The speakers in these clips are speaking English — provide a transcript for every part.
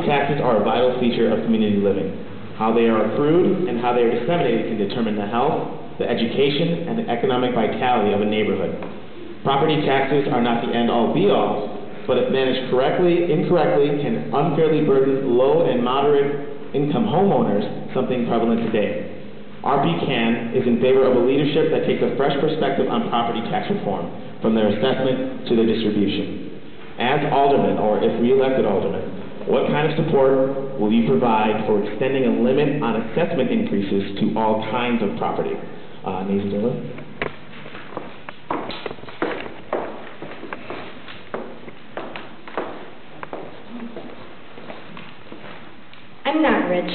Taxes are a vital feature of community living. How they are accrued and how they are disseminated can determine the health, the education, and the economic vitality of a neighborhood. Property taxes are not the end-all be-all, but if managed incorrectly, can unfairly burden low and moderate income homeowners, something prevalent today. Rpcan is in favor of a leadership that takes a fresh perspective on property tax reform, from their assessment to their distribution. As alderman, or if re-elected alderman, what kind of support will you provide for extending a limit on assessment increases to all kinds of property? Nathan Dillon. I'm not rich.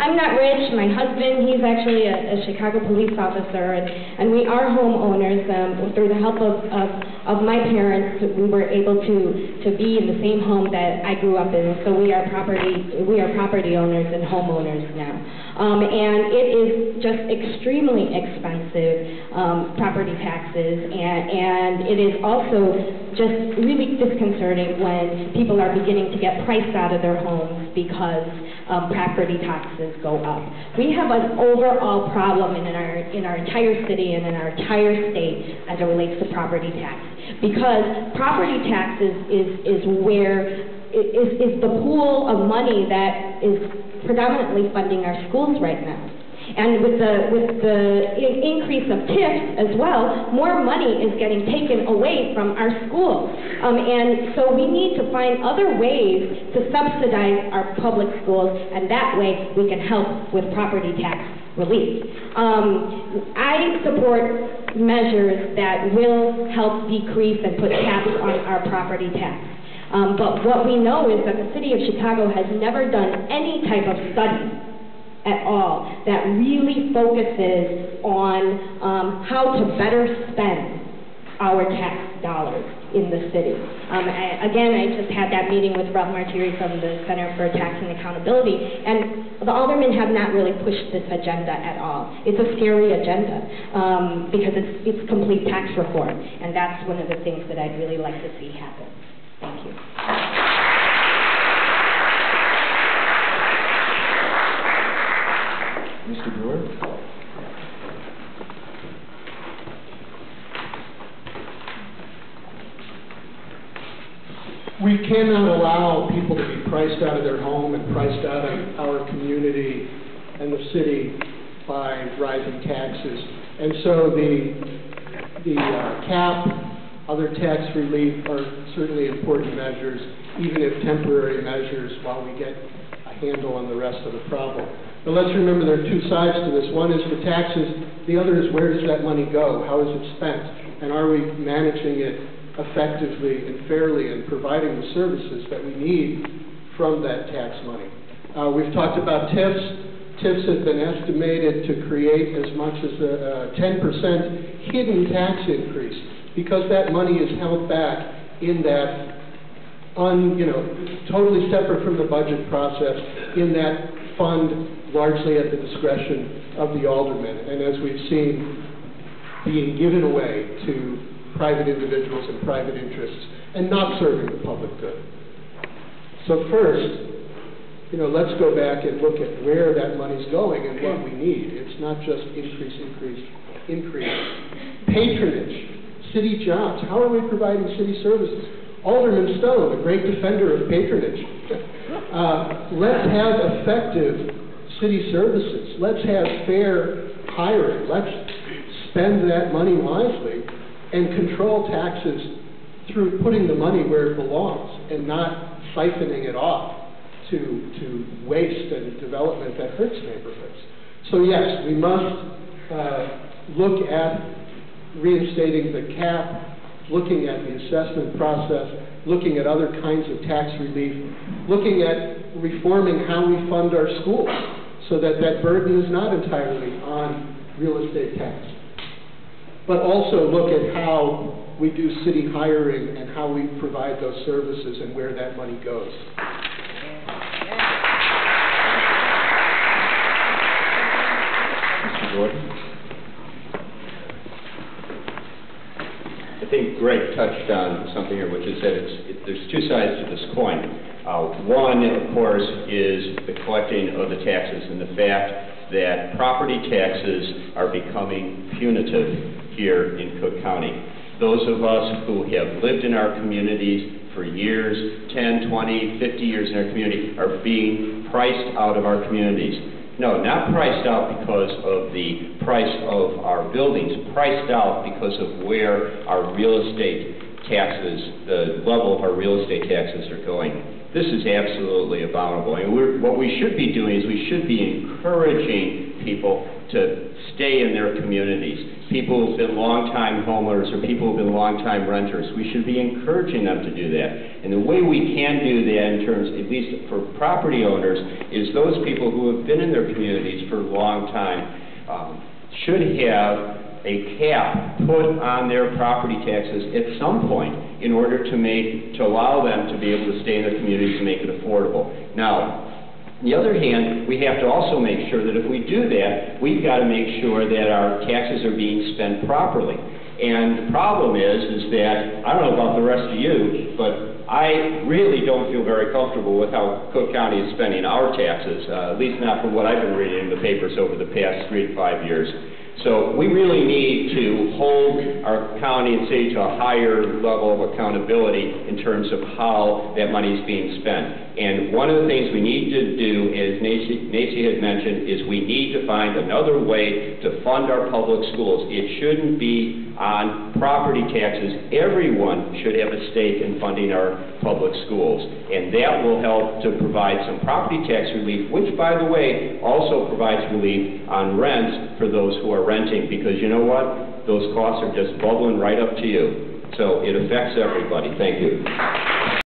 I'm not rich. My husband, he's actually a Chicago police officer, and we are homeowners. Through the help of my parents, we were able to be in the same home that I grew up in. So we are property owners and homeowners now. And it is just extremely expensive, property taxes, and it is also just really disconcerting when people are beginning to get priced out of their homes because property taxes go up. We have an overall problem in our entire city and in our entire state as it relates to property tax, because property taxes is the pool of money that is predominantly funding our schools right now. And with the increase of TIFs as well, more money is getting taken away from our schools. And so we need to find other ways to subsidize our public schools, and that way we can help with property tax relief. I support measures that will help decrease and put caps on our property tax. But what we know is that the city of Chicago has never done any type of study at all that really focuses on how to better spend our tax dollars in the city. Again, I just had that meeting with Ralph Martiri from the Center for Tax and Accountability, and the aldermen have not really pushed this agenda at all. It's a scary agenda because it's complete tax reform, and that's one of the things that I'd really like to see happen. Thank you. Mr. Brewer. We cannot allow people to be priced out of their home and priced out of our community and the city by rising taxes. And so the cap, other tax relief are certainly important measures, even if temporary measures, while we get a handle on the rest of the problem. But let's remember there are two sides to this. One is the taxes, the other is where does that money go? How is it spent? And are we managing it effectively and fairly and providing the services that we need from that tax money? We've talked about TIFs. TIFs have been estimated to create as much as a 10% hidden tax increase because that money is held back in that, totally separate from the budget process, in that fund largely at the discretion of the aldermen, and as we've seen, being given away to private individuals and private interests, and not serving the public good. So first, let's go back and look at where that money's going and what we need. It's not just increase. Patronage, city jobs. How are we providing city services? Alderman Stone, a great defender of patronage. Let's have effective city services. Let's have fair hiring. Let's spend that money wisely and control taxes through putting the money where it belongs and not siphoning it off to waste and development that hurts neighborhoods. So yes, we must look at reinstating the cap, looking at the assessment process, looking at other kinds of tax relief, looking at reforming how we fund our schools so that that burden is not entirely on real estate tax. But also look at how we do city hiring and how we provide those services and where that money goes. Mr. Gordon. I think Greg touched on something here, which is that there's two sides to this coin. One, of course, is the collecting of the taxes and the fact that property taxes are becoming punitive here in Cook County. Those of us who have lived in our communities for years, 10, 20, 50 years in our community, are being priced out of our communities. No, not priced out because of the price of our buildings, priced out because of where our real estate taxes, the level of our real estate taxes are going. This is absolutely abominable. And what we should be doing is we should be encouraging people to stay in their communities. People who've been long-time homeowners or people who've been long-time renters, we should be encouraging them to do that. And the way we can do that in terms, at least for property owners, is those people who have been in their communities for a long time should have a cap put on their property taxes at some point in order to allow them to be able to stay in their communities and make it affordable. Now, on the other hand, we have to also make sure that if we do that, we've got to make sure that our taxes are being spent properly. And the problem is that, I don't know about the rest of you, but I really don't feel very comfortable with how Cook County is spending our taxes, at least not from what I've been reading in the papers over the past 3 to 5 years. So we really need to hold our county and city to a higher level of accountability in terms of how that money is being spent. And one of the things we need to do, as Nancy had mentioned, is we need to find another way to fund our public schools. It shouldn't be on property taxes. Everyone should have a stake in funding our public schools. And that will help to provide some property tax relief, which, by the way, also provides relief on rents for those who are renting, because you know what? Those costs are just bubbling right up to you. So it affects everybody. Thank you.